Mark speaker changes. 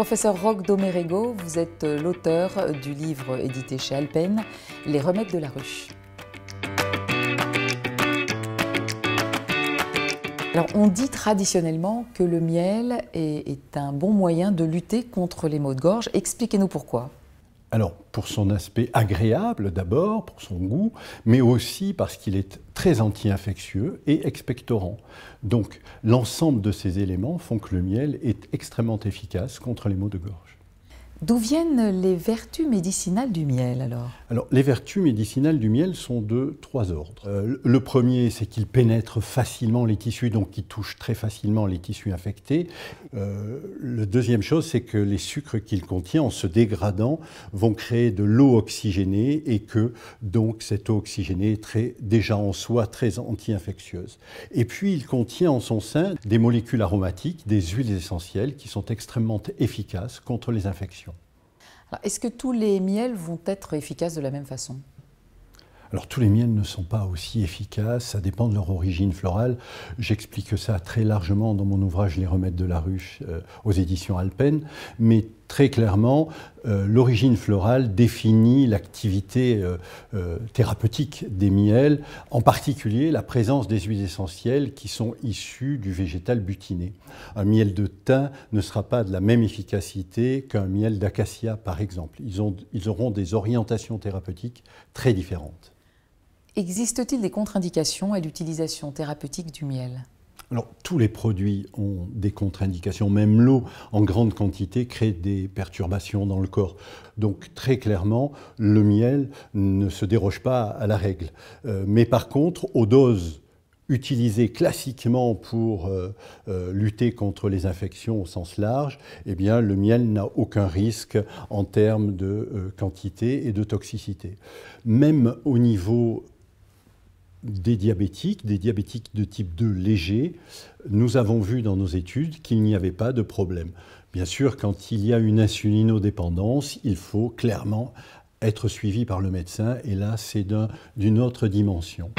Speaker 1: Professeur Roch Domérego, vous êtes l'auteur du livre édité chez Alpen, Les remèdes de la ruche. Alors, on dit traditionnellement que le miel est un bon moyen de lutter contre les maux de gorge. Expliquez-nous pourquoi.
Speaker 2: Alors, pour son aspect agréable d'abord, pour son goût, mais aussi parce qu'il est très anti-infectieux et expectorant. Donc, l'ensemble de ces éléments font que le miel est extrêmement efficace contre les maux de gorge.
Speaker 1: D'où viennent les vertus médicinales du miel alors?
Speaker 2: Alors, les vertus médicinales du miel sont de trois ordres. Le premier, c'est qu'il pénètre facilement les tissus, donc il touche très facilement les tissus infectés. La deuxième chose, c'est que les sucres qu'il contient, en se dégradant, vont créer de l'eau oxygénée et que donc cette eau oxygénée est déjà en soi très anti-infectieuse. Et puis, il contient en son sein des molécules aromatiques, des huiles essentielles qui sont extrêmement efficaces contre les infections.
Speaker 1: Est-ce que tous les miels vont être efficaces de la même façon?
Speaker 2: Alors tous les miels ne sont pas aussi efficaces, ça dépend de leur origine florale. J'explique ça très largement dans mon ouvrage Les remèdes de la ruche aux éditions Alpen, mais très clairement, l'origine florale définit l'activité thérapeutique des miels, en particulier la présence des huiles essentielles qui sont issues du végétal butiné. Un miel de thym ne sera pas de la même efficacité qu'un miel d'acacia, par exemple. Ils auront des orientations thérapeutiques très différentes.
Speaker 1: Existe-t-il des contre-indications à l'utilisation thérapeutique du miel?
Speaker 2: Alors, tous les produits ont des contre-indications. Même l'eau, en grande quantité, crée des perturbations dans le corps. Donc, très clairement, le miel ne se déroge pas à la règle. Mais par contre, aux doses utilisées classiquement pour lutter contre les infections au sens large, eh bien, le miel n'a aucun risque en termes de quantité et de toxicité. Même au niveau des diabétiques de type 2 léger, nous avons vu dans nos études qu'il n'y avait pas de problème. Bien sûr, quand il y a une insulinodépendance, il faut clairement être suivi par le médecin, et là, c'est d'une autre dimension.